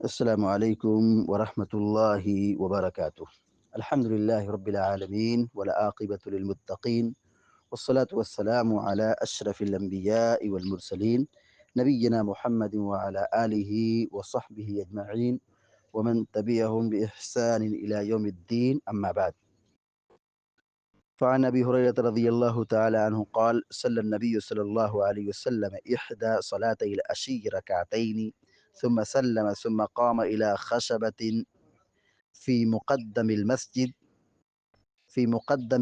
السلام عليكم ورحمة الله وبركاته. الحمد لله رب العالمين والعاقبة للمتقين والصلاة والسلام على أشرف الأنبياء والمرسلين نبينا محمد وعلى آله وصحبه أجمعين ومن تبعهم بإحسان إلى يوم الدين. أما بعد، فعن أبي هريرة رضي الله تعالى عنه قال: صلى النبي صلى الله عليه وسلم إحدى صلاتي العشي ركعتين ثم سلم ثم قام إلى خشبة في مقدم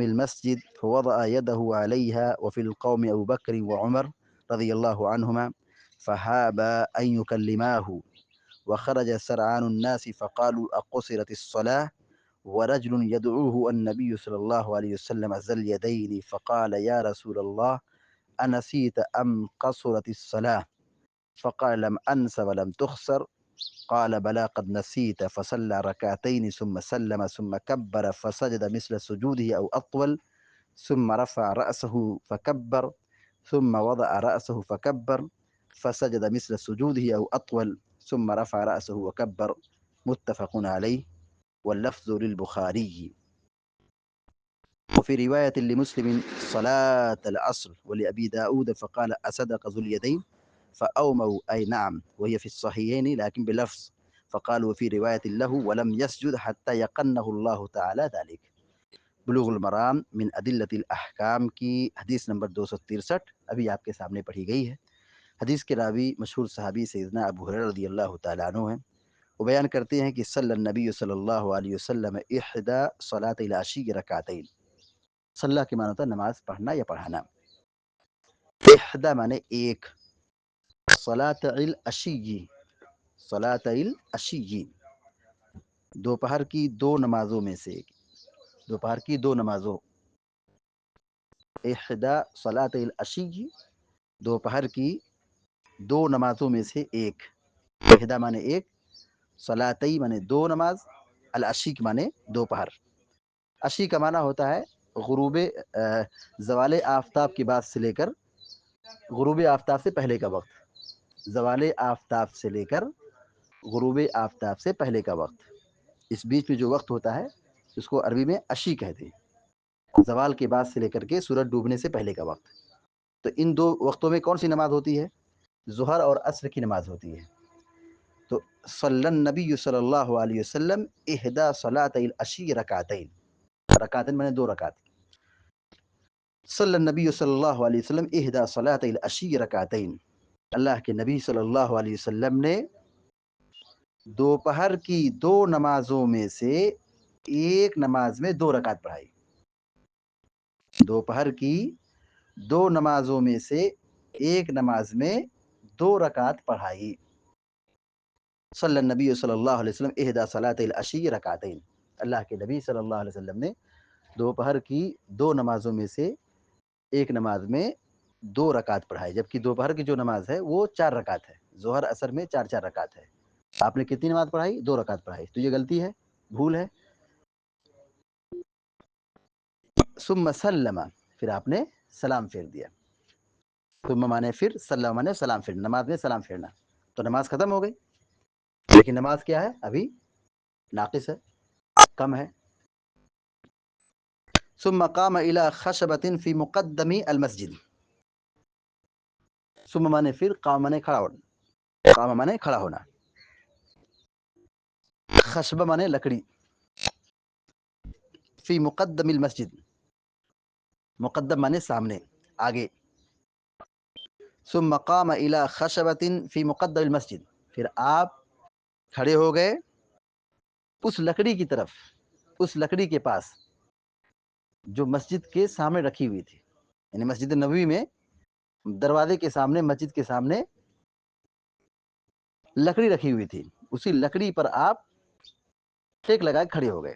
المسجد فوضع يده عليها، وفي القوم أبو بكر وعمر رضي الله عنهما، فهابا أن يكلماه، وخرج سرعان الناس فقالوا: أقصرت الصلاة؟ ورجل يدعوه النبي صلى الله عليه وسلم ذا اليدين، فقال: يا رسول الله، أنسيت أم قصرت الصلاة؟ فقال: لم أنس ولم تخسر. قال: بلى قد نسيت. فصلى ركعتين ثم سلم ثم كبر فسجد مثل سجوده أو أطول، ثم رفع رأسه فكبر، ثم وضع رأسه فكبر فسجد مثل سجوده أو أطول، ثم رفع رأسه وكبر. متفق عليه، واللفظ للبخاري. وفي رواية لمسلم: صلاة العصر. ولأبي داود فقال: أصدق ذو اليدين؟ فأوموا أي نعم، وهي في الصحيحين لكن بلفظ. فقال وفي رواية له: ولم يسجد حتى يقنه الله تعالى ذلك. بلوغ المرام من أدلة الأحکام کی حدیث نمبر 263 ابھی آپ کے سامنے پڑھی گئی ہے۔ حدیث کے راوی مشہور صحابی سیدنا ابو ہریرہ رضی اللہ تعالیٰ عنہ ہیں۔ وہ بیان کرتے ہیں کہ صلی النبی صلی اللہ علیہ وسلم احدى صلاة العشی رکعتین۔ صلاح کے معنی ہوتا ہے نماز پڑھنا یا پڑھانا۔ احدى معنی ایک، صلاة العشی، صلاة العشی دوپہر کی دو نمازوں میں سے ایک، دوپہر کی دو نمازوں۔ احدى صلاة العشی دوپہر کی دو نمازوں میں سے ایک۔ احدى معنی ایک، صلاتی معنی دو نماز، العشی کے معنی دوپہر۔ عشی کا معنی ہوتا ہے غروب زوال آفتاب کے بعد سے لے کر غروب آفتاب سے پہلے کا وقت، زوال آفتاب سے لے کر غروب آفتاب سے پہلے کا وقت، اس بیچ میں جو وقت ہوتا ہے اس کو عربی میں عشی کہتے ہیں۔ زوال کے بعد سے لے کر کے سورج ڈوبنے سے پہلے کا وقت۔ تو ان دو وقتوں میں کون سی نماز ہوتی ہے؟ ظہر اور عصر کی نماز ہوتی ہے۔ تو صلی النبی صلی اللہ علیہ وسلم احدى صلاة العشی رکعتین، رکعتین میں نے دو رکعت۔ صلی النبی صلی اللہ علیہ وسلم احدى صلاة العشی رکعتین، اللہ کے نبی صلی اللہ علیہ وسلم نے دوپہر کی دو نمازوں میں سے ایک نماز میں دو رکعت پڑھائی۔ دوپہر کی دو نمازوں میں سے ایک نماز میں دو رکعت پڑھائی۔ صلی النبی صلی اللہ علیہ وسلم احدى صلاة العشی رکعتین، اللہ کے نبی صلی اللہ علیہ وسلم نے دوپہر کی دو نمازوں میں سے ایک نماز میں دو رکعت پڑھائی، جبکہ دوپہر کی جو نماز ہے وہ 4 رکعت ہے، ظہر عصر میں 4 رکعت ہے۔ آپ نے کتنی نماز پڑھائی؟ 2 رکعت پڑھائی، تو یہ غلطی ہے، بھول ہے۔ ثم سلم، پھر آپ نے سلام پھیر دیا۔ ثم مانے پھر، سلم مانے سلام پھیرنا، نماز میں سلام پھیرنا، تو نماز ختم ہو گئی، لیکن نماز کیا ہے؟ ابھی ناقص ہے، کم ہے۔ ثم قام الى خشبة في مقدم المسجد۔ ثم مانے پھر، قام مانے کھڑا ہونا، قام مانے کھڑا ہونا، خشبہ مانے لکڑی، فی مقدم المسجد، مقدم مانے سامنے، آگے۔ ثم قام الى خشبة فی مقدم المسجد، پھر آپ کھڑے ہو گئے اس لکڑی کی طرف، اس لکڑی کے پاس جو مسجد کے سامنے رکھی ہوئی تھی، یعنی مسجد نبوی میں دروازے کے سامنے، مسجد کے سامنے لکڑی رکھی ہوئی تھی، اسی لکڑی پر آپ ٹیک لگا کے کھڑے ہو گئے۔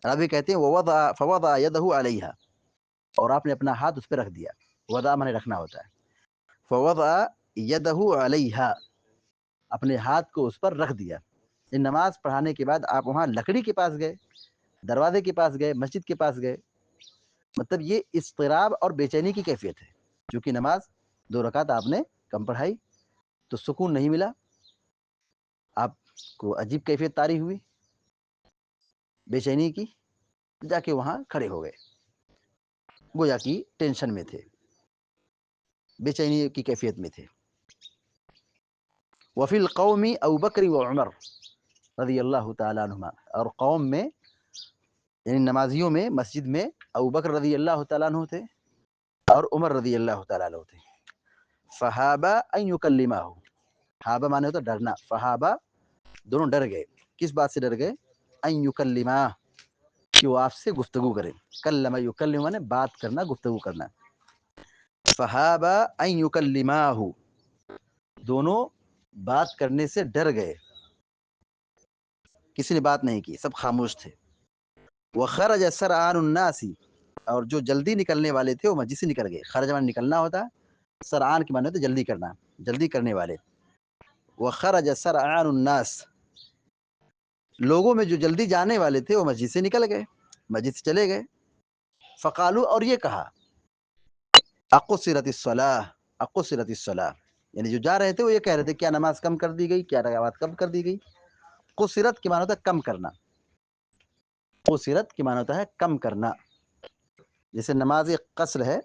عربی کہتے ہیں فوضع يده علیہا، اور آپ نے اپنا ہاتھ اس پہ رکھ دیا، وضع مانے رکھنا ہوتا ہے، فوضع يده علیہا، اپنے ہاتھ کو اس پر رکھ دیا۔ ان نماز پڑھانے کے بعد آپ وہاں لکڑی کے پاس گئے، دروازے کے پاس گئے، مسجد کے پاس گئے، مطلب یہ اضطراب اور بے چینی کی کیفیت ہے، چونکہ نماز 2 رکعت آپ نے کم پڑھائی تو سکون نہیں ملا، آپ کو عجیب کیفیت طاری ہوئی بے چینی کی، جا کے وہاں کھڑے ہو گئے، گویا کہ ٹینشن میں تھے، بے چینی کی کیفیت میں تھے۔ وفی القوم ابو بکر و عمر رضی اللہ تعالیٰ عنہما، اور قوم میں یعنی نمازیوں میں مسجد میں ابو بکر رضی اللہ تعالیٰ عنہ تھے اور عمر رضی اللہ تعالیٰ عنہ تھے۔ فہابا ان یکلمہ، ہابا مانے ہوتا ڈرنا، فہابا دونوں ڈر گئے، کس بات سے ڈر گئے؟ ان یکلمہ، کہ وہ آپ سے گفتگو کرے، کلم یکلم مانے بات کرنا، گفتگو کرنا۔ فہابا ان یکلمہ، دونوں بات کرنے سے ڈر گئے، کسی نے بات نہیں کی، سب خاموش تھے۔ وخرج سرعان الناس، اور جو جلدی نکلنے والے تھے وہ مسجد سے نکل گئے۔ خرج مانے نکلنا ہوتا، سرعان کی معنی ہوتا جلدی کرنا، جلدی کرنے والے۔ وخرج سرعان الناس، لوگوں میں جو جلدی جانے والے تھے وہ مسجد سے نکل گئے، مسجد سے چلے گئے۔ فقالو، اور یہ کہا، اقصرت الصلاۃ، اقصرت الصلاۃ، یعنی جو جا رہے تھے وہ یہ کہہ رہے تھے کیا نماز کم کر دی گئی، کیا رکعات کم کر دی گئی۔ قصرت کی معنی ہوتا ہے کم کرنا، قصرت کی معنی ہوتا ہے کم کرنا، جیسے نماز قصر ہے،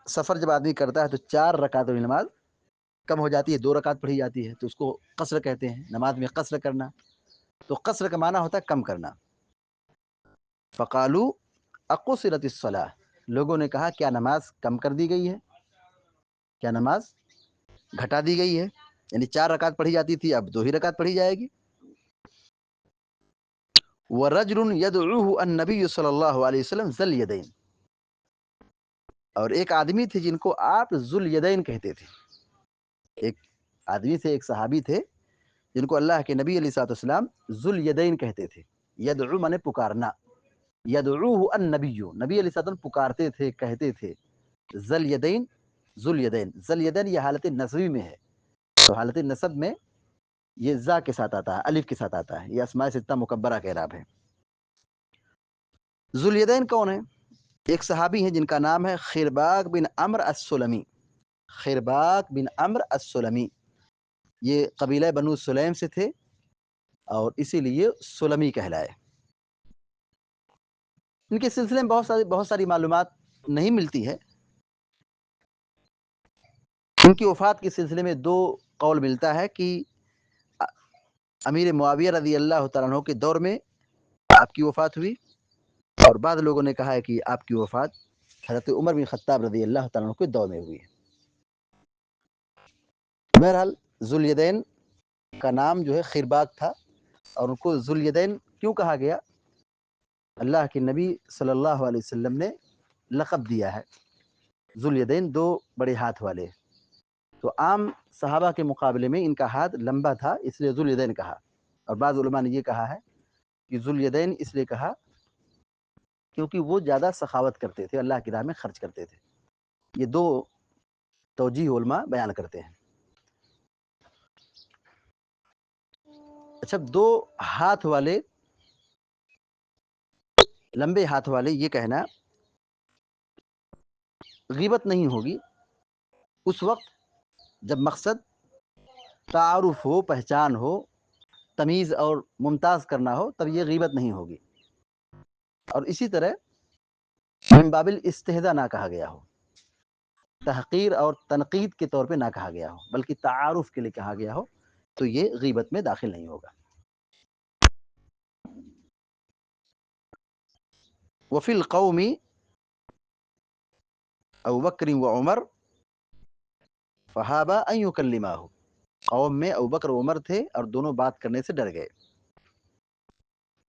سفر جب آدمی کرتا ہے تو 4 رکعت والی نماز کم ہو جاتی ہے، 2 رکعت پڑھی جاتی ہے، تو اس کو قصر کہتے ہیں، نماز میں قصر کرنا۔ تو قصر کا معنی ہوتا ہے کم کرنا۔ فقالو اقصرت الصلاۃ، لوگوں نے کہا کیا نماز کم کر دی گئی ہے، کیا نماز گھٹا دی گئی ہے، یعنی 4 رکعت پڑھی جاتی تھی اب 2 ہی رکعت پڑھی جائے گی۔ ورجل يدعوه النبي صلی اللہ علیہ وسلم ذل یدین، اور ایک آدمی تھے جن کو آپ ذل یدین کہتے تھے، ایک آدمی تھے، ایک صحابی تھے جن کو اللہ کے نبی علیہ الصلوۃ والسلام ذل یدین کہتے تھے۔ یدعو مانے پکارنا، یدعوه النبی، نبی علیہ السلام پکارتے تھے، کہتے تھے۔ ذل یدین، ذل یدین، ذل یدین یہ حالت نصبی میں ہے، تو حالت نصب میں یہ زا کے ساتھ آتا ہے، الف کے ساتھ آتا ہے، یہ اسماء ستہ مکبرہ کا اعراب ہے۔ ذل یدین کون ہے؟ ایک صحابی ہیں جن کا نام ہے خرباق بن عمرو السلمی، خرباق بن عمرو السلمی، یہ قبیلہ بنو سلیم سے تھے اور اسی لیے سلمی کہلائے۔ ان کے سلسلے میں بہت ساری معلومات نہیں ملتی ہے۔ ان کی وفات کے سلسلے میں 2 قول ملتا ہے کہ امیر معاویہ رضی اللہ تعالیٰ عنہ کے دور میں آپ کی وفات ہوئی، اور بعض لوگوں نے کہا ہے کہ آپ کی وفات حضرت عمر بن خطاب رضی اللہ تعالیٰ عنہ کے دور میں ہوئی ہے۔ بہرحال ذل یدین کا نام جو ہے خرباق تھا، اور ان کو ذل یدین کیوں کہا گیا؟ اللہ کے نبی صلی اللہ علیہ وسلم نے لقب دیا ہے ذل یدین، 2 بڑے ہاتھ والے، تو عام صحابہ کے مقابلے میں ان کا ہاتھ لمبا تھا، اس لیے ذل یدین کہا۔ اور بعض علماء نے یہ کہا ہے کہ ذل یدین اس لیے کہا کیونکہ وہ زیادہ سخاوت کرتے تھے، اللہ کی راہ میں خرچ کرتے تھے۔ یہ 2 توجیہ علماء بیان کرتے ہیں۔ اچھا، 2 ہاتھ والے، لمبے ہاتھ والے، یہ کہنا غیبت نہیں ہوگی اس وقت جب مقصد تعارف ہو، پہچان ہو، تمیز اور ممتاز کرنا ہو، تب یہ غیبت نہیں ہوگی۔ اور اسی طرح من باب الاستہزاء نہ کہا گیا ہو، تحقیر اور تنقید کے طور پہ نہ کہا گیا ہو، بلکہ تعارف کے لیے کہا گیا ہو، تو یہ غیبت میں داخل نہیں ہوگا۔ وفی القوم ابو بکر و عمر فہابا ان یکلمہ، قوم میں ابو بکر و عمر تھے اور دونوں بات کرنے سے ڈر گئے۔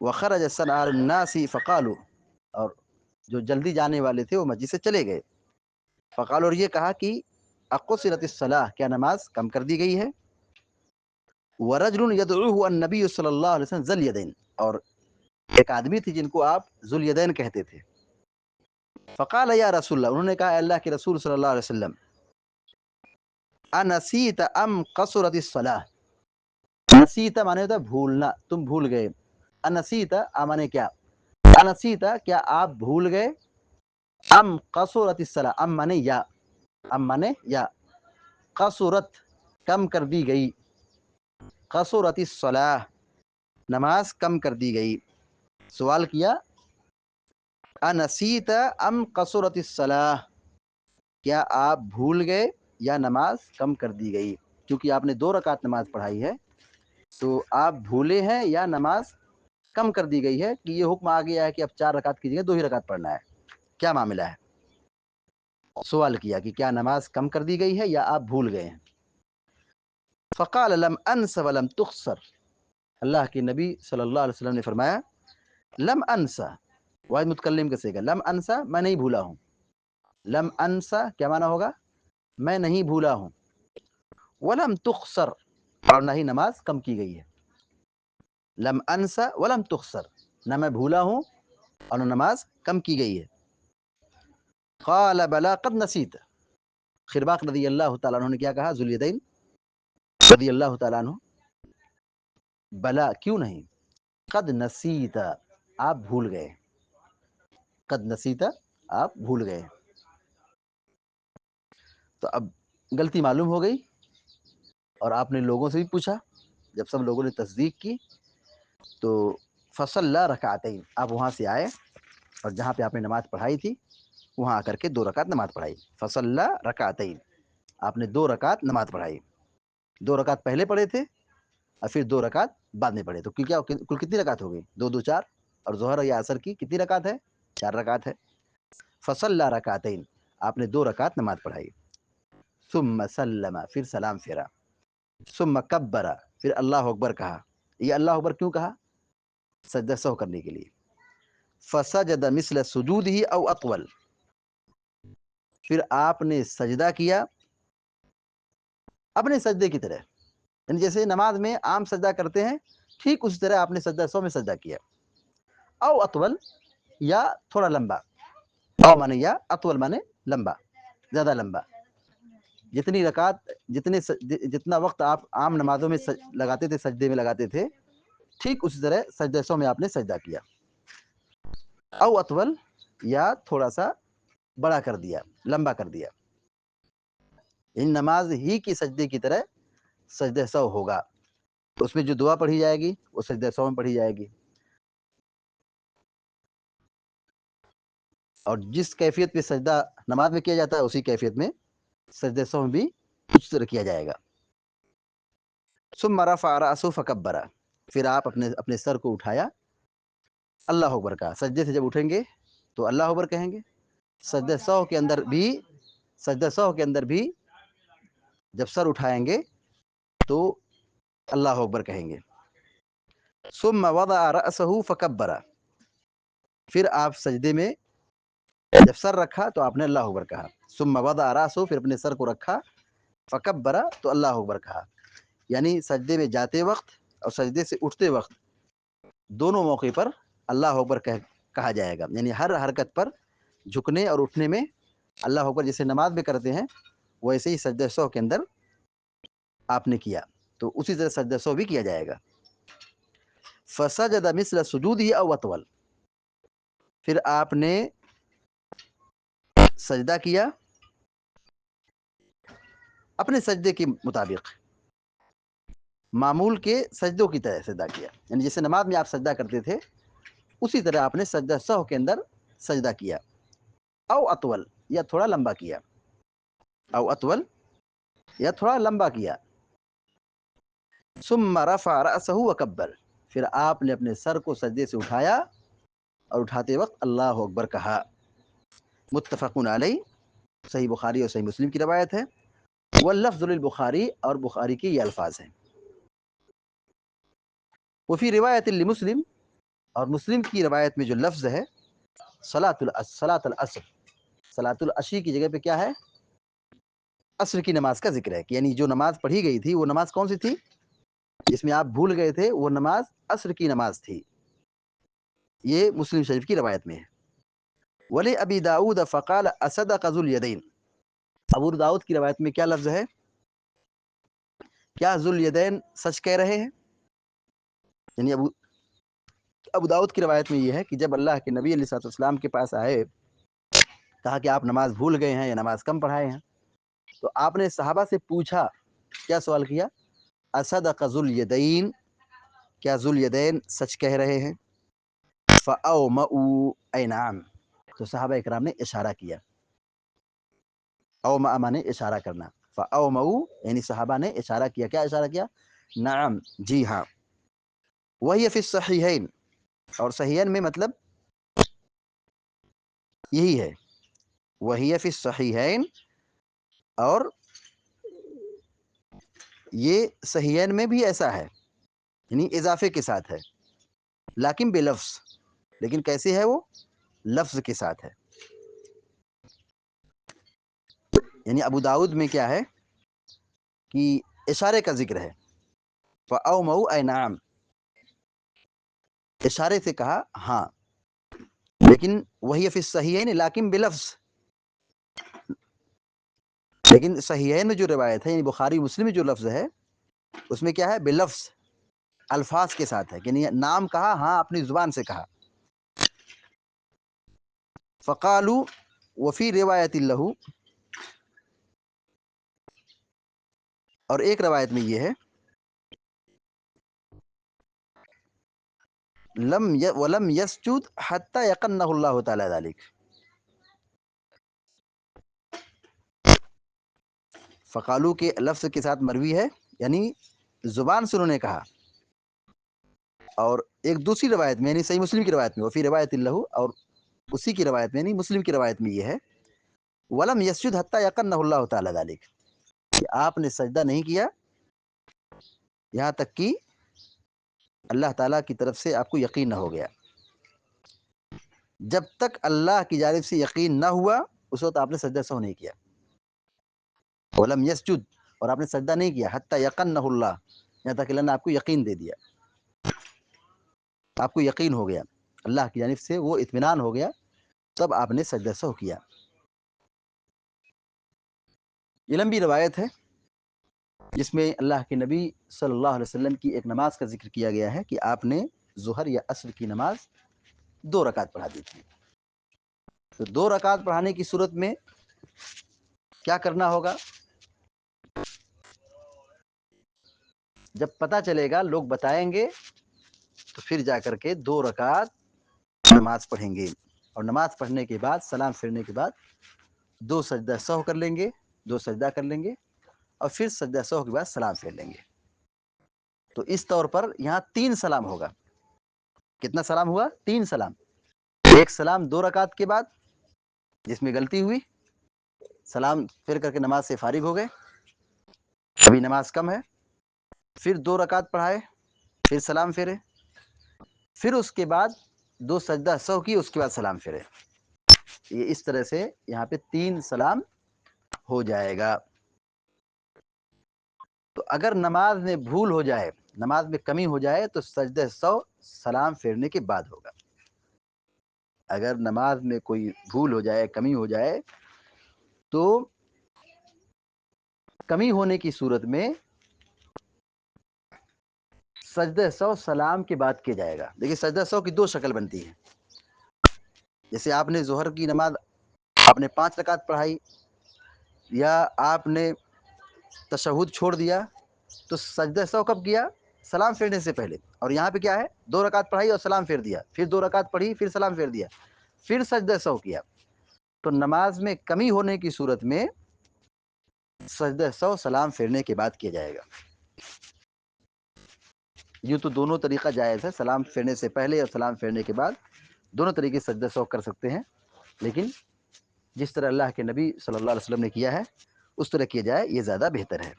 وخرج سرعان الناس فقالوا، اور جو جلدی جانے والے تھے وہ مسجد سے چلے گئے۔ فقالوا، اور یہ کہا کہ اقصرت الصلاۃ، کیا نماز کم کر دی گئی ہے۔ ورجل يدعوه النبی صلی اللہ علیہ وسلم ذل یدین، اور ایک آدمی تھی جن کو آپ ذل یدین کہتے تھے۔ فقال یا رسول اللہ، انہوں نے کہا اے اللہ کے رسول صلی اللہ علیہ وسلم، انسیت ام قصرت الصلاۃ، نسیت مانے ہوتا ہے بھولنا، تم بھول گئے، انسیت مانے کیا، انسیت کیا آپ بھول گئے، ام قصرت الصلاۃ، ام مانے یا، ام مانے یا، قصرت کم کر دی گئی، قصرت الصلاۃ، نماز کم کر دی گئی. سوال کیا انسیت ام قصرت الصلاۃ، کیا آپ بھول گئے یا نماز کم کر دی گئی. کیونکہ آپ نے 2 رکعت نماز پڑھائی ہے تو آپ بھولے ہیں یا نماز کم کر دی گئی ہے کہ یہ حکم آ گیا ہے کہ اب 4 رکعت کی جگہ 2 ہی رکعت پڑھنا ہے. کیا معاملہ ہے؟ سوال کیا کہ کیا نماز کم کر دی گئی ہے یا آپ بھول گئے ہیں. فقال لم انس ولم تخسر، اللہ کے نبی صلی اللہ علیہ وسلم نے فرمایا لم انسا، واحد متکلم کا صیغہ، لم انسا میں نہیں بھولا ہوں. لم انسا کیا معنی ہوگا؟ میں نہیں بھولا ہوں. ولم تخسر، اور نہ ہی نماز کم کی گئی ہے. لم انسا ولم تخسر، نہ میں بھولا ہوں اور نہ نماز کم کی گئی ہے. قال بلا قد نسیت، خرباق رضی اللہ تعالیٰ عنہ نے کیا کہا؟ ذوالیدین رضی اللہ تعالیٰ عنہ، بلا کیوں نہیں، قد نسیت آپ بھول گئے، قد نسیت آپ بھول گئے. تو اب غلطی معلوم ہو گئی اور آپ نے لوگوں سے بھی پوچھا. جب سب لوگوں نے تصدیق کی تو فصلی رکعتین، آپ وہاں سے آئے اور جہاں پہ آپ نے نماز پڑھائی تھی وہاں آ کر کے 2 رکعت نماز پڑھائی. فصلی رکعتین، آپ نے 2 رکعت نماز پڑھائی. 2 رکعت پہلے پڑھے تھے اور پھر 2 رکعت بعد میں پڑھے. تو کیا کل کتنی رکعت ہو گئی؟ 2 2 4. اور ظہر یا عصر کی کتنی رکعت ہے؟ 4 رکعت ہے. فصلی رکعتین، آپ نے 2 رکعت نماز پڑھائی. ثم سلم، پھر سلام پھیرا. ثم کبر، پھر اللہ اکبر کہا. یہ اللہ اکبر کیوں کہا؟ سجدہ سہو کرنے کے لیے. فسجد مثل سجودہ او اطول، پھر آپ نے سجدہ کیا اپنے سجدے کی طرح، یعنی جیسے نماز میں عام سجدہ کرتے ہیں ٹھیک اسی طرح آپ نے سجدہ سہو میں سجدہ کیا. او اطول، یا تھوڑا لمبا. او مانے یا، اطول مانے لمبا، زیادہ لمبا. جتنی رکعت جتنا وقت آپ عام نمازوں میں لگاتے تھے سجدے میں لگاتے تھے ٹھیک اسی طرح سجدہ سہو میں آپ نے سجدہ کیا. او اطول، یا تھوڑا سا بڑا کر دیا، لمبا کر دیا. ان نماز ہی کی سجدے کی طرح سجدہ سہو ہوگا. اس میں جو دعا پڑھی جائے گی وہ سجدہ سہو میں پڑھی جائے گی، اور جس کیفیت پہ سجدہ نماز میں کیا جاتا ہے اسی کیفیت میں سجدہ سہو میں بھی اس طرح کیا جائے گا. ثم رفع رأسه فکبر، پھر آپ اپنے سر کو اٹھایا، اللہ اکبر کہا. سجدے سے جب اٹھیں گے تو اللہ اکبر کہیں گے. سجدہ سہو کے اندر بھی جب سر اٹھائیں گے تو اللہ اکبر کہیں گے. ثم وضع رأسه فکبر، پھر آپ سجدے میں جب سر رکھا تو آپ نے اللہ اکبر کہا. ثم وضع رأسه، پھر اپنے سر کو رکھا، فکبر تو اللہ اکبر کہا. یعنی سجدے میں جاتے وقت اور سجدے سے اٹھتے وقت دونوں موقع پر اللہ اکبر کہا جائے گا. یعنی ہر حرکت پر جھکنے اور اٹھنے میں اللہ اکبر جیسے نماز میں کرتے ہیں ویسے ہی سجدہ سہو کے اندر آپ نے کیا تو اسی طرح سجدہ سہو بھی کیا جائے گا. فسجد مثل سجودہ او اطول، پھر آپ نے سجدہ کیا اپنے سجدے کے مطابق، معمول کے سجدوں کی طرح سجدہ کیا. یعنی جیسے نماز میں آپ سجدہ کرتے تھے اسی طرح آپ نے سجدہ سہو کے اندر سجدہ کیا. او اطول، یا تھوڑا لمبا کیا. او اطول، یا تھوڑا لمبا کیا. ثم رفع رأسه وکبر، پھر آپ نے اپنے سر کو سجدے سے اٹھایا اور اٹھاتے وقت اللہ اکبر کہا. متفق علیہ، صحیح بخاری اور صحیح مسلم کی روایت ہے. واللفظ للبخاری، اور بخاری کے یہ الفاظ ہیں. وفی روایت لمسلم، اور مسلم کی روایت میں جو لفظ ہے صلاۃ العصر، صلاۃ العشی کی جگہ پہ کیا ہے؟ عصر کی نماز کا ذکر ہے. یعنی جو نماز پڑھی گئی تھی وہ نماز کون سی تھی جس میں آپ بھول گئے تھے؟ وہ نماز عصر کی نماز تھی. یہ مسلم شریف کی روایت میں ہے. ولی ابی داؤد فقال اصدق ذو الیدین، ابو داؤد کی روایت میں کیا لفظ ہے؟ کیا ذو الیدین سچ کہہ رہے ہیں؟ یعنی ابو داؤد کی روایت میں یہ ہے کہ جب اللہ کے نبی علیہ الصلوۃ والسلام کے پاس آئے کہا کہ آپ نماز بھول گئے ہیں یا نماز کم پڑھائے ہیں، تو آپ نے صحابہ سے پوچھا. کیا سوال کیا؟ اصدق ذو الیدین، کیا ذو الیدین سچ کہہ رہے ہیں؟ فاومؤ، اے نعم، تو صحابہ اکرام نے اشارہ کیا، اومأ مانے اشارہ کرنا، فاومؤ یعنی صحابہ نے اشارہ کیا، کیا اشارہ کیا؟ نعم، جی ہاں، وہی فی الصحیحین، اور صحیحین میں مطلب یہی ہے، وہی فی الصحیحین، اور یہ صحیحین میں بھی ایسا ہے، یعنی اضافے کے ساتھ ہے، لیکن بلفظ، لیکن کیسے ہے وہ؟ لفظ کے ساتھ ہے، یعنی ابو داؤد میں کیا ہے کہ اشارے کا ذکر ہے، فاومؤ اے نعم، اشارے سے کہا ہاں، لیکن وہی فی الصحیحین لیکن بلفظ، لیکن صحیحین میں جو روایت ہے، یعنی بخاری مسلم میں جو لفظ ہے اس میں کیا ہے؟ بلفظ، الفاظ کے ساتھ ہے، یعنی نام کہا، ہاں اپنی زبان سے کہا۔ فقالوا وفی روایت لہ، اور ایک روایت میں یہ ہے ولم یسجد حتی یقنہ اللہ تعالی ذلک، فقالو کے لفظ کے ساتھ مروی ہے، یعنی زبان سے انہوں نے کہا، اور ایک دوسری روایت میں یعنی صحیح مسلم کی روایت میں وفی روایت اللہ، اور اسی کی روایت میں یعنی مسلم کی روایت میں یہ ہے ولم یسجد حتی یقنہ اللہ تعالی ذلک، کہ آپ نے سجدہ نہیں کیا یہاں تک کہ اللہ تعالیٰ کی طرف سے آپ کو یقین نہ ہو گیا، جب تک اللہ کی جانب سے یقین نہ ہوا اس وقت آپ نے سجدہ سہو نہیں کیا، ولم یسجد، اور آپ نے سجدہ نہیں کیا، حتی یقنہ اللہ، یہاں تک اللہ نے آپ کو یقین دے دیا، آپ کو یقین ہو گیا، اللہ کی جانب سے وہ اطمینان ہو گیا، تب آپ نے سجدہ سہو کیا۔ یہ لمبی روایت ہے جس میں اللہ کے نبی صلی اللہ علیہ وسلم کی ایک نماز کا ذکر کیا گیا ہے کہ آپ نے ظہر یا عصر کی نماز 2 رکعت پڑھا دی تھی، تو 2 رکعت پڑھانے کی صورت میں کیا کرنا ہوگا؟ جب پتہ چلے گا، لوگ بتائیں گے، تو پھر جا کر کے 2 رکعت نماز پڑھیں گے، اور نماز پڑھنے کے بعد سلام پھرنے کے بعد 2 سجدہ سہو کر لیں گے، 2 سجدہ کر لیں گے، اور پھر سجدہ سہو کے بعد سلام پھیر لیں گے، تو اس طور پر یہاں 3 سلام ہوگا۔ کتنا سلام ہوا؟ 3 سلام، ایک سلام 2 رکعت کے بعد جس میں غلطی ہوئی، سلام پھر کر کے نماز سے فارغ ہو گئے، ابھی نماز کم ہے، پھر 2 رکعت پڑھائے، پھر سلام پھیرے، پھر اس کے بعد 2 سجدہ سہو کی، اس کے بعد سلام پھیرے، یہ اس طرح سے یہاں پہ 3 سلام ہو جائے گا۔ تو اگر نماز میں بھول ہو جائے، نماز میں کمی ہو جائے، تو سجدہ سہو سلام پھیرنے کے بعد ہوگا۔ اگر نماز میں کوئی بھول ہو جائے، کمی ہو جائے، تو کمی ہونے کی صورت میں سجدہ سہو سلام کے بعد کیا جائے گا۔ دیکھیے سجدہ سہو کی 2 شکل بنتی ہے، جیسے آپ نے ظہر کی نماز آپ نے 5 رکعت پڑھائی، یا آپ نے تشہد چھوڑ دیا، تو سجدہ سہو کب کیا؟ سلام پھیرنے سے پہلے، اور یہاں پہ کیا ہے؟ 2 رکعت پڑھائی اور سلام پھیر دیا، پھر 2 رکعت پڑھی، پھر سلام پھیر دیا، پھر سجدہ سہو کیا، تو نماز میں کمی ہونے کی صورت میں سجدہ سہو سلام پھیرنے کے بعد کیا جائے گا۔ یوں تو دونوں طریقہ جائز ہے، سلام پھیرنے سے پہلے اور سلام پھیرنے کے بعد، دونوں طریقے سجدہ سہو کر سکتے ہیں، لیکن جس طرح اللہ کے نبی صلی اللہ علیہ وسلم نے کیا ہے اس طرح کیا جائے، یہ زیادہ بہتر ہے۔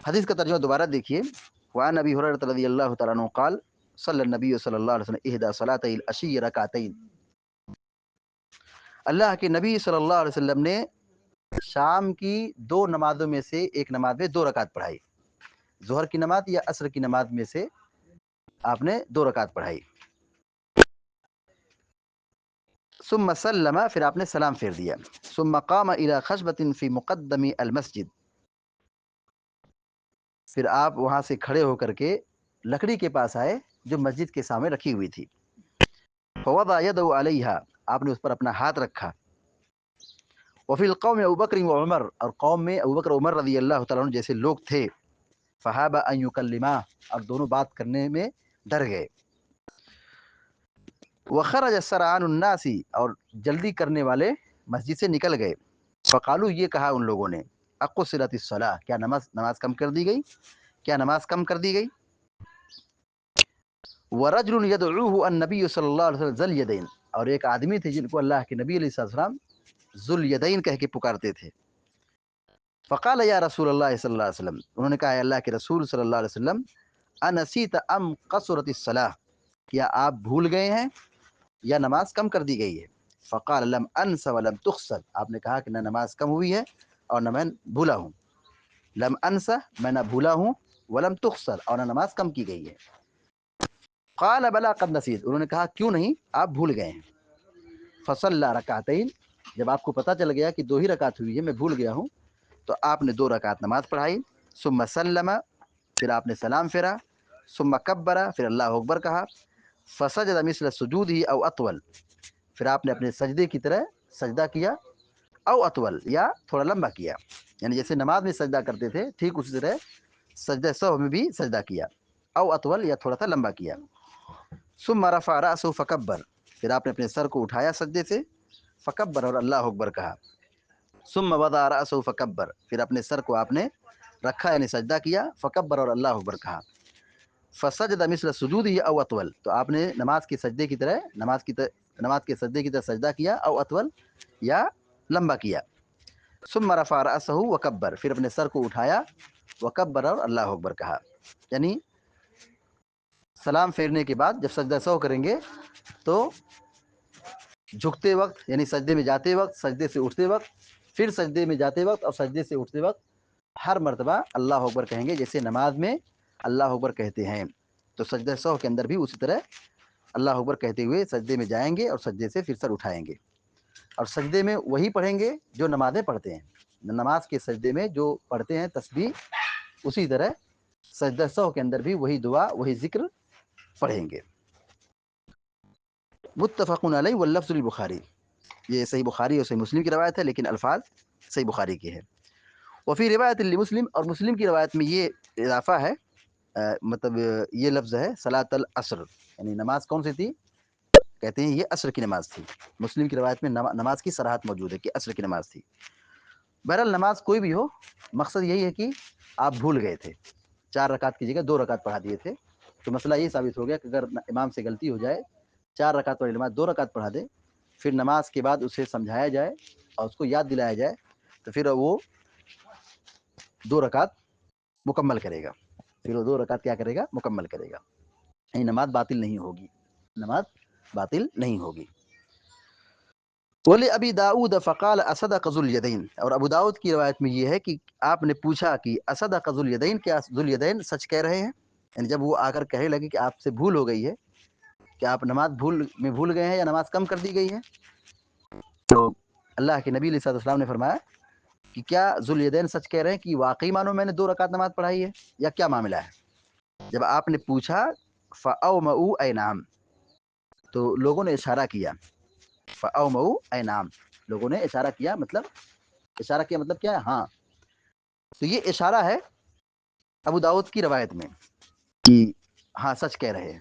حدیث کا ترجمہ دوبارہ دیکھیے، وعن ابی ہریرہ رضی اللہ تعالی عنہ قال صلی النبی صلی اللہ علیہ وسلم احدی صلاتي العشی رکعتین، اللہ کے نبی صلی اللہ علیہ وسلم نے شام کی 2 نمازوں میں سے ایک نماز میں 2 رکعت پڑھائی، ظہر کی نماز یا عصر کی نماز میں سے آپ نے 2 رکعت پڑھائی، ثم سلم، پھر آپ نے سلام پھیر دیا، ثم قام الى خشبة في مقدم المسجد، پھر آپ وہاں سے کھڑے ہو کر کے لکڑی کے پاس آئے جو مسجد کے سامنے رکھی ہوئی تھی، فوضع يده عليها، آپ نے اس پر اپنا ہاتھ رکھا، وفی القوم ابو بکر و عمر، اور قوم میں ابو بکر عمر رضی اللہ تعالیٰ عنہ جیسے لوگ تھے، فہابا ان یکلما، اور دونوں بات کرنے میں ڈر گئے، وخرج سرعان الناس، اور جلدی کرنے والے مسجد سے نکل گئے، فقالو، یہ کہا ان لوگوں نے، اقصرت الصلاۃ، کیا نماز کم کر دی گئی، کیا نماز کم کر دی گئی، ورجل يدعوه النبی صلی اللہ علیہ وسلم ذل الیدین، اور ایک آدمی تھے جن کو اللہ کے نبی علیہ السلام ذو الیدین کہہ کے پکارتے تھے، فقال یا رسول اللہ صلی اللہ علیہ وسلم، انہوں نے کہا، اللہ کے رسول صلی اللہ علیہ وسلم، انسیت ام قصرت الصلاۃ، کیا آپ بھول گئے ہیں یا نماز کم کر دی گئی ہے، فقال لم انس ولم تخسر، آپ نے کہا کہ نہ نماز کم ہوئی ہے اور نہ میں بھولا ہوں، لم انسا، میں نہ بھولا ہوں، ولم تخسر، اور نہ نماز کم کی گئی ہے، قال بلا قد نسیت، انہوں نے کہا کیوں نہیں، آپ بھول گئے ہیں، فصلی رکعتین، جب آپ کو پتہ چل گیا کہ 2 ہی رکعت ہوئی ہے، میں بھول گیا ہوں، تو آپ نے 2 رکعت نماز پڑھائی، ثم سلم، پھر آپ نے سلام پھیرا، ثم کبر، پھر اللہ اکبر کہا، فسجد مثل سجودہ او اطول، پھر آپ نے اپنے سجدے کی طرح سجدہ کیا، او اطول، یا تھوڑا لمبا کیا، یعنی جیسے نماز میں سجدہ کرتے تھے ٹھیک اسی طرح سجدہ سہو میں بھی سجدہ کیا، او اطول، یا تھوڑا سا لمبا کیا، ثم رفع رأسه فکبر، پھر آپ نے اپنے سر کو اٹھایا سجدے سے، فکبر، اور اللہ اکبر کہا، ثم وضع رأسه فکبر، پھر اپنے سر کو آپ نے رکھا یعنی سجدہ کیا، فکبر، اور اللہ اکبر کہا، فسجد مثل سجودہ او اطول، تو آپ نے نماز کے سجدے کی طرح نماز کے سجدے کی طرح سجدہ کیا، او اطول، یا لمبا کیا، ثم رفع رأسه وکبر، پھر اپنے سر کو اٹھایا، وکبر، اور اللہ اکبر کہا، یعنی سلام پھیرنے کے بعد جب سجدہ سہو کریں گے تو جھکتے وقت یعنی سجدے میں جاتے وقت، سجدے سے اٹھتے وقت، پھر سجدے میں جاتے وقت اور سجدے سے اٹھتے وقت ہر مرتبہ اللہ اکبر کہیں گے، جیسے نماز میں اللہ اکبر کہتے ہیں، تو سجدہ سہو کے اندر بھی اسی طرح اللہ اکبر کہتے ہوئے سجدے میں جائیں گے اور سجدے سے پھر سر اٹھائیں گے، اور سجدے میں وہی پڑھیں گے جو نمازیں پڑھتے ہیں، نماز کے سجدے میں جو پڑھتے ہیں تسبیح، اسی طرح سجدہ سہو کے اندر بھی وہی دعا وہی ذکر پڑھیں گے۔ متفق علیہ واللفظ للبخاری، یہ صحیح بخاری اور صحیح مسلم کی روایت ہے، لیکن الفاظ صحیح بخاری کے ہے۔ وفی روایت لمسلم، اور مسلم کی روایت میں یہ اضافہ ہے، مطلب یہ لفظ ہے، صلاۃ العصر، یعنی نماز کون سی تھی، کہتے ہیں یہ عصر کی نماز تھی، مسلم کی روایت میں نماز کی صراحت موجود ہے کہ عصر کی نماز تھی۔ بہرحال نماز کوئی بھی ہو، مقصد یہی ہے کہ آپ بھول گئے تھے، 4 رکعت کی جگہ 2 رکعت پڑھا دیے تھے، تو مسئلہ یہ ثابت ہو گیا کہ اگر امام سے غلطی ہو جائے، 4 رکعت والی نماز 2 رکعت پڑھا دے، پھر نماز کے بعد اسے سمجھایا جائے اور اس کو یاد دلایا جائے، تو پھر وہ 2 رکعت مکمل کرے گا، پھر وہ 2 رکعت کیا کرے گا، مکمل کرے گا، یعنی نماز باطل نہیں ہوگی، نماز باطل نہیں ہوگی۔ ولی ابی داؤد فقال اصدق ذو الیدین، اور ابو داؤد کی روایت میں یہ ہے کہ آپ نے پوچھا کہ اصدق ذو الیدین، کیا ذو الیدین سچ کہہ رہے ہیں، یعنی جب وہ آ کر کہنے لگے کہ آپ سے بھول ہو گئی ہے، کہ آپ نماز بھول گئے ہیں یا نماز کم کر دی گئی ہے، تو اللہ کے نبی علیہ السلام نے فرمایا کہ کیا ذو الیدین سچ کہہ رہے ہیں کہ واقعی مانو میں نے 2 رکعت نماز پڑھائی ہے یا کیا معاملہ ہے، جب آپ نے پوچھا فاومؤ اے نعم، تو لوگوں نے اشارہ کیا، فاومؤ اے نعم، لوگوں نے اشارہ کیا مطلب کیا ہے، ہاں، تو یہ اشارہ ہے ابو داؤد کی روایت میں کہ ہاں سچ کہہ رہے ہیں،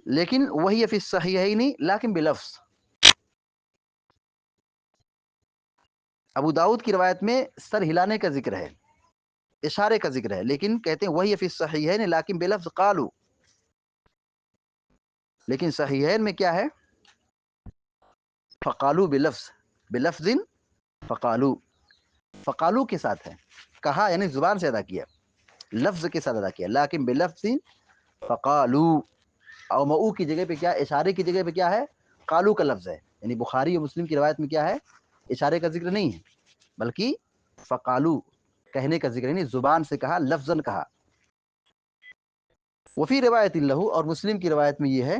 لیکن وہی فی الصحیحین لیکن بلفظ، ابو داؤد کی روایت میں سر ہلانے کا ذکر ہے، اشارے کا ذکر ہے، لیکن کہتے ہیں وہی فی الصحیحین لیکن بلفظ قالو، لیکن صحیحین میں کیا ہے، فقالو بلفظ فقالو، فقالو کے ساتھ ہے، کہا یعنی زبان سے ادا کیا، لفظ کے ساتھ ادا کیا، لیکن بلفظ فقالو، او مؤ کی جگہ پہ کیا، اشارے کی جگہ پہ کیا ہے، قالو کا لفظ ہے، یعنی بخاری اور مسلم کی روایت میں کیا ہے، اشارے کا ذکر نہیں ہے بلکہ فقالو کہنے کا ذکر، یعنی زبان سے کہا، لفظاً کہا۔ وفی روایت لہ، اور مسلم کی روایت میں یہ ہے،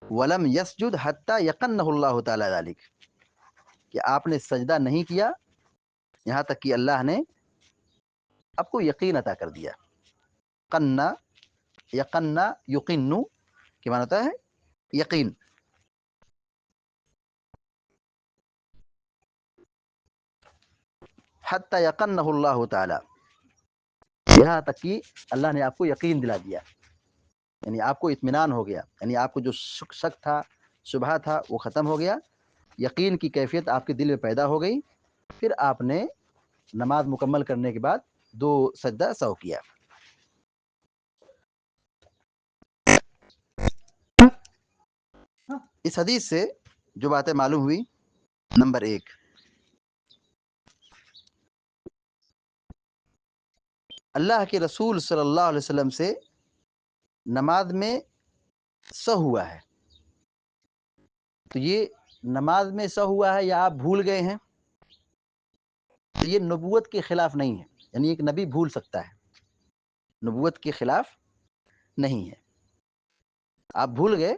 ولم یسجد حتی یقنہ اللہ تعالی ذلک، کہ آپ نے سجدہ نہیں کیا یہاں تک کہ اللہ نے آپ کو یقین عطا کر دیا، قنّا، یقنّا یقنّو کہ معنی ہوتا ہے یقین، حتی یقنہ اللہ تعالی، یہاں تک کہ اللہ نے آپ کو یقین دلا دیا، یعنی آپ کو اطمینان ہو گیا، یعنی آپ کو جو شک تھا، شبہ تھا، وہ ختم ہو گیا، یقین کی کیفیت آپ کے دل میں پیدا ہو گئی، پھر آپ نے نماز مکمل کرنے کے بعد 2 سجدہ سہو کیا۔ اس حدیث سے جو باتیں معلوم ہوئی، نمبر 1، اللہ کے رسول صلی اللہ علیہ وسلم سے نماز میں سہو ہوا ہے، تو یہ نماز میں سہو ہوا ہے یا آپ بھول گئے ہیں، تو یہ نبوت کے خلاف نہیں ہے، یعنی ایک نبی بھول سکتا ہے، نبوت کے خلاف نہیں ہے۔ آپ بھول گئے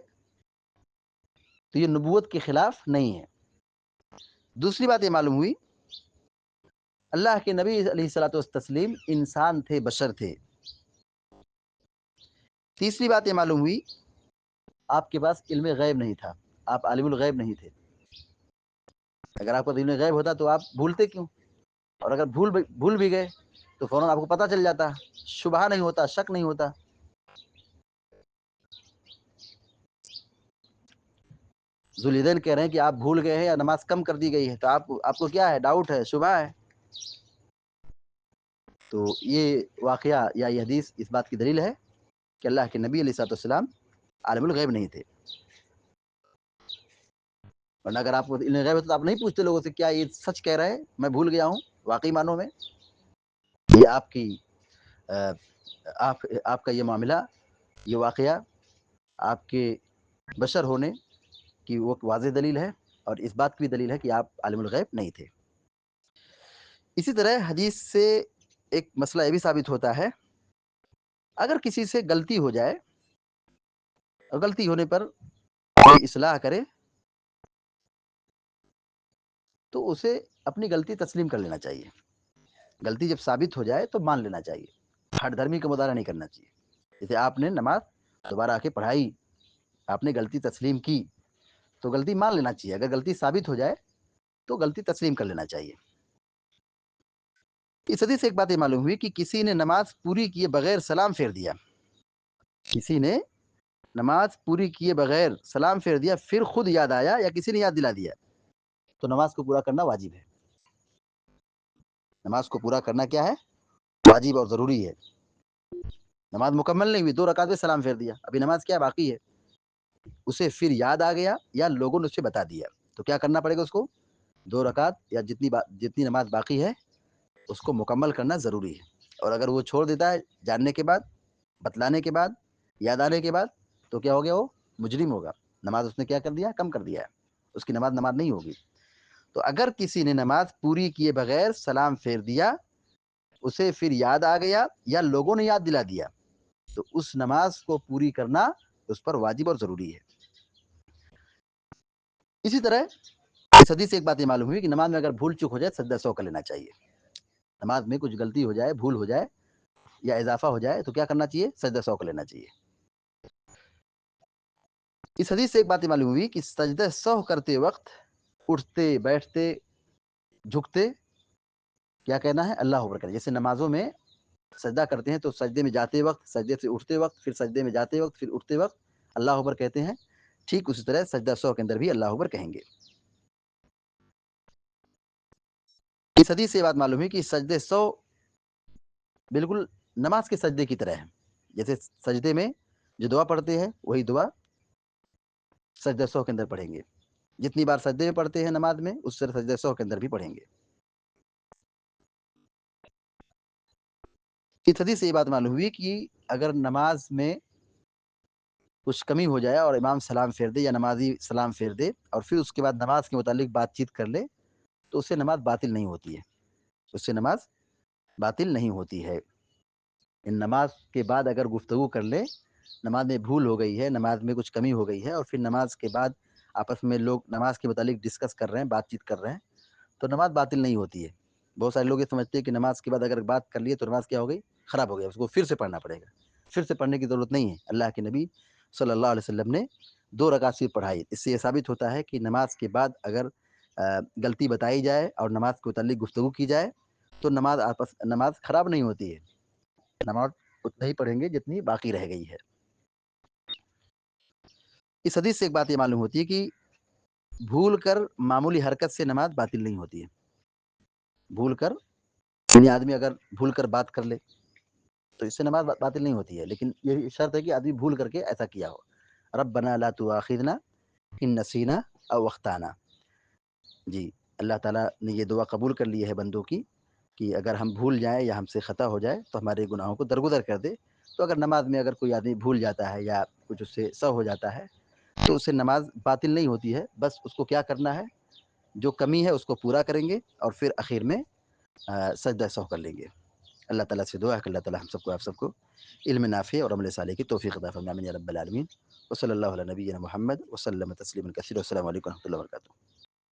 تو یہ نبوت کے خلاف نہیں ہے۔ دوسری بات یہ معلوم ہوئی، اللہ کے نبی علیہ الصلوۃ والتسلیم انسان تھے، بشر تھے۔ تیسری بات یہ معلوم ہوئی، آپ کے پاس علم غیب نہیں تھا، آپ عالم الغیب نہیں تھے۔ اگر آپ کو علم غیب ہوتا تو آپ بھولتے کیوں؟ اور اگر بھول بھی گئے تو فوراً آپ کو پتہ چل جاتا، شبہ نہیں ہوتا، شک نہیں ہوتا۔ ذوالدین کہہ رہے ہیں کہ آپ بھول گئے ہیں یا نماز کم کر دی گئی ہے، تو آپ کو کیا ہے؟ ڈاؤٹ ہے، شبہ ہے۔ تو یہ واقعہ یا یہ حدیث اس بات کی دلیل ہے کہ اللہ کے نبی علیہ الصلوۃ والسلام عالم الغیب نہیں تھے، ورنہ اگر آپ کو علم غیب ہوتا تو آپ نہیں پوچھتے لوگوں سے کیا یہ سچ کہہ رہے ہیں، میں بھول گیا ہوں واقعی معنوں میں۔ یہ آپ کا یہ معاملہ، یہ واقعہ آپ کے بشر ہونے کی وہ واضح دلیل ہے، اور اس بات کی بھی دلیل ہے کہ آپ عالم الغیب نہیں تھے۔ اسی طرح حدیث سے ایک مسئلہ یہ بھی ثابت ہوتا ہے، اگر کسی سے غلطی ہو جائے اور غلطی ہونے پر کوئی اصلاح کرے تو اسے اپنی غلطی تسلیم کر لینا چاہیے۔ غلطی جب ثابت ہو جائے تو مان لینا چاہیے، ہٹ دھرمی کا مظاہرہ نہیں کرنا چاہیے۔ جیسے آپ نے نماز دوبارہ آ کے پڑھائی، آپ نے غلطی تسلیم کی تو غلطی مان لینا چاہیے، اگر غلطی ثابت ہو جائے تو غلطی تسلیم کر لینا چاہیے۔ اس حدیث سے ایک بات یہ معلوم ہوئی کہ کسی نے نماز پوری کیے بغیر سلام پھیر دیا، کسی نے نماز پوری کیے بغیر سلام پھیر دیا، پھر خود یاد آیا یا کسی نے یاد دلا دیا، تو نماز کو پورا کرنا واجب ہے۔ نماز کو پورا کرنا کیا ہے؟ واجب اور ضروری ہے۔ نماز مکمل نہیں ہوئی، 2 رکعت میں سلام پھیر دیا، ابھی نماز کیا باقی ہے، اسے پھر یاد آ گیا یا لوگوں نے اسے بتا دیا، تو کیا کرنا پڑے گا؟ اس کو 2 رکعت یا جتنی نماز باقی ہے اس کو مکمل کرنا ضروری ہے۔ اور اگر وہ چھوڑ دیتا ہے جاننے کے بعد، بتلانے کے بعد، یاد آنے کے بعد، تو کیا ہو گیا؟ وہ مجرم ہوگا، نماز اس نے کیا کر دیا؟ کم کر دیا ہے، اس کی نماز نہیں ہوگی۔ تو اگر کسی نے نماز پوری کیے بغیر سلام پھیر دیا، اسے پھر یاد آ گیا یا لوگوں نے یاد دلا دیا، تو اس نماز کو پوری کرنا اس پر واجب اور ضروری ہے۔ اسی طرح اس حدیث سے ایک بات یہ معلوم ہوئی کہ نماز میں اگر بھول چوک ہو جائے سجدہ سہو کر لینا چاہیے۔ نماز میں کچھ غلطی ہو جائے، بھول ہو جائے یا اضافہ ہو جائے تو کیا کرنا چاہیے؟ سجدہ سہو کر لینا چاہیے۔ اس حدیث سے ایک بات یہ معلوم ہوئی کہ سجدہ سہو کرتے وقت اٹھتے، بیٹھتے، جھکتے کیا کہنا ہے؟ اللہ اکبر کہنا۔ جیسے نمازوں میں سجدہ کرتے ہیں تو سجدے میں جاتے وقت، سجدے سے اٹھتے وقت، پھر سجدے میں جاتے وقت، پھر اٹھتے وقت اللہ اکبر کہتے ہیں، ٹھیک اسی طرح سجدہ سہو کے اندر بھی اللہ اکبر کہیں گے۔ اس حدیث سے یہ بات معلوم ہے کہ سجدے سہو بالکل نماز کے سجدے کی طرح ہے، جیسے سجدے میں جو دعا پڑھتے ہیں وہی دعا سجدہ سہو کے اندر پڑھیں گے، جتنی بار سجدے میں پڑھتے ہیں نماز میں اس طرح سجدہ سہو کے اندر بھی پڑھیں گے۔ اس حدیث سے یہ بات معلوم ہوئی کہ اگر نماز میں کچھ کمی ہو جائے اور امام سلام پھیر دے یا نمازی سلام پھیر دے اور پھر اس کے بعد نماز کے متعلق بات چیت کر لے تو اس سے نماز باطل نہیں ہوتی ہے، اس سے نماز باطل نہیں ہوتی ہے۔ ان نماز کے بعد اگر گفتگو کر لے، نماز میں بھول ہو گئی ہے، نماز میں کچھ کمی ہو گئی ہے، اور پھر نماز کے بعد آپس میں لوگ نماز کے متعلق ڈسکس کر رہے ہیں، بات چیت کر رہے ہیں، تو نماز باطل نہیں ہوتی ہے۔ بہت سارے لوگ یہ سمجھتے ہیں کہ نماز کے بعد اگر بات کر لیے تو نماز کیا ہو گئی؟ خراب ہو گیا، اس کو پھر سے پڑھنا پڑے گا۔ پھر سے پڑھنے کی ضرورت نہیں ہے، اللہ کے نبی صلی اللہ علیہ وسلم نے 2 رکعت صرف پڑھائی۔ اس سے یہ ثابت ہوتا ہے کہ نماز کے بعد اگر غلطی بتائی جائے اور نماز کے متعلق گفتگو کی جائے تو نماز خراب نہیں ہوتی ہے، نماز اتنا ہی پڑھیں گے جتنی باقی رہ گئی ہے۔ اس حدیث سے ایک بات یہ معلوم ہوتی ہے کہ بھول کر معمولی حرکت سے نماز باطل نہیں ہوتی ہے۔ بھول کر یعنی آدمی اگر بھول کر بات کر لے تو اس سے نماز باطل نہیں ہوتی ہے، لیکن یہ شرط ہے کہ آدمی بھول کر کے ایسا کیا ہو۔ ربنا لا تؤاخذنا ان نسینا او اخطانا، جی اللہ تعالیٰ نے یہ دعا قبول کر لی ہے بندوں کی کہ اگر ہم بھول جائیں یا ہم سے خطا ہو جائے تو ہمارے گناہوں کو درگزر کر دے۔ تو اگر نماز میں اگر کوئی آدمی بھول جاتا ہے یا کچھ اس سے سہو ہو جاتا ہے تو اس سے نماز باطل نہیں ہوتی ہے، بس اس کو کیا کرنا ہے، جو کمی ہے اس کو پورا کریں گے اور پھر اخیر میں سجدہ سہو کر لیں گے۔ اللہ تعالیٰ سے دعا ہے کہ اللہ تعالیٰ ہم سب کو آپ سب کو علم نافع اور عمل صالح کی توفیق عطا فرمائے، آمین یا رب العالمین۔ وصلی اللہ علی نبینا محمد وسلم تسلیما کثیرا، والسلام علیکم و رحمۃ اللہ وبرکاتہ۔